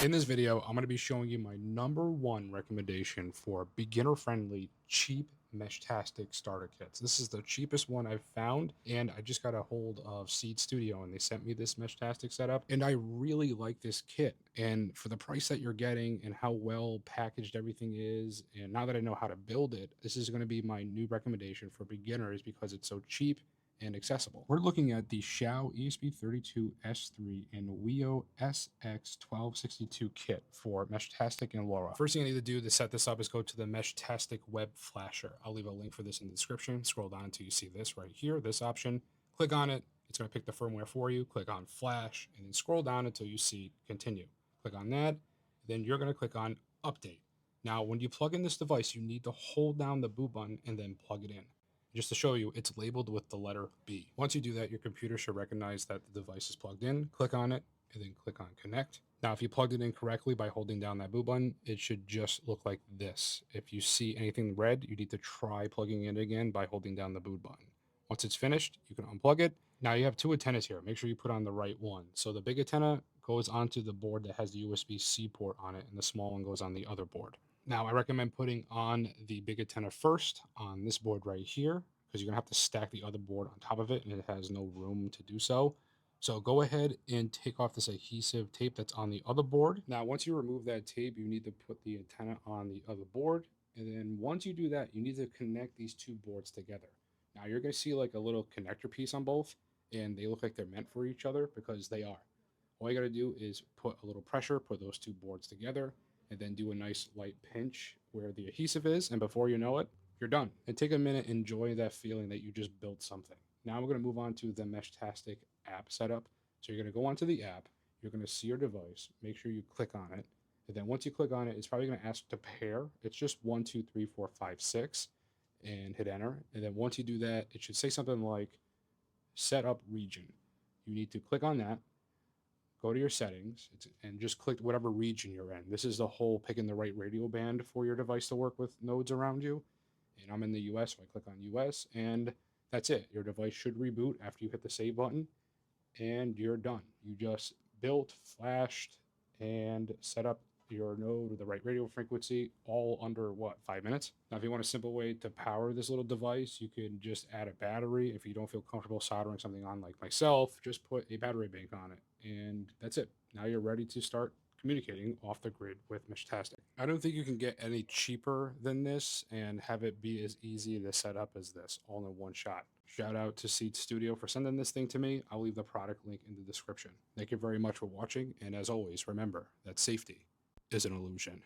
In this video, I'm going to be showing you my #1 recommendation for beginner-friendly, cheap Meshtastic starter kits. This is the cheapest one I've found, and I just got a hold of Seed Studio, and they sent me this Meshtastic setup, and I really like this kit. And for the price that you're getting and how well packaged everything is, and now that I know how to build it, this is going to be my new recommendation for beginners because it's so cheap and accessible. We're looking at the XIAO ESP32S3 and XIAO SX1262 kit for Meshtastic and LoRa. First thing I need to do to set this up is go to the Meshtastic web flasher. I'll leave a link for this in the description. Scroll down until you see this right here, this option. Click on it. It's going to pick the firmware for you. Click on flash and then scroll down until you see continue. Click on that. Then you're going to click on update. Now, when you plug in this device, you need to hold down the boot button and then plug it in. Just to show you, it's labeled with the letter B. Once you do that, your computer should recognize that the device is plugged in. Click on it, and then click on connect. Now, if you plugged it in correctly by holding down that boot button, it should just look like this. If you see anything red, you need to try plugging it again by holding down the boot button. Once it's finished, you can unplug it. Now you have two antennas here. Make sure you put on the right one. So the big antenna goes onto the board that has the USB-C port on it, and the small one goes on the other board. Now, I recommend putting on the big antenna first on this board right here, because you're going to have to stack the other board on top of it, and it has no room to do so. So go ahead and take off this adhesive tape that's on the other board. Now, once you remove that tape, you need to put the antenna on the other board. And then once you do that, you need to connect these two boards together. Now, you're going to see like a little connector piece on both, and they look like they're meant for each other because they are. All you got to do is put a little pressure, put those two boards together, and then do a nice light pinch where the adhesive is. And before you know it, you're done. And take a minute, enjoy that feeling that you just built something. Now we're going to move on to the Meshtastic app setup. So you're going to go onto the app. You're going to see your device. Make sure you click on it. And then once you click on it, it's probably going to ask to pair. It's just 1, 2, 3, 4, 5, 6, and hit enter. And then once you do that, it should say something like set up region. You need to click on that. Go to your settings and just click whatever region you're in. This is the whole picking the right radio band for your device to work with nodes around you. And I'm in the US, so I click on US, and that's it. Your device should reboot after you hit the save button, and you're done. You just built, flashed, and set up your node with the right radio frequency all under, what, 5 minutes? Now, if you want a simple way to power this little device, you can just add a battery. If you don't feel comfortable soldering something on like myself, just put a battery bank on it, and that's it. Now you're ready to start communicating off the grid with Meshtastic. I don't think you can get any cheaper than this and have it be as easy to set up as this, all in one shot. Shout out to Seed Studio for sending this thing to me. I'll leave the product link in the description. Thank you very much for watching, and as always, remember that safety is an illusion.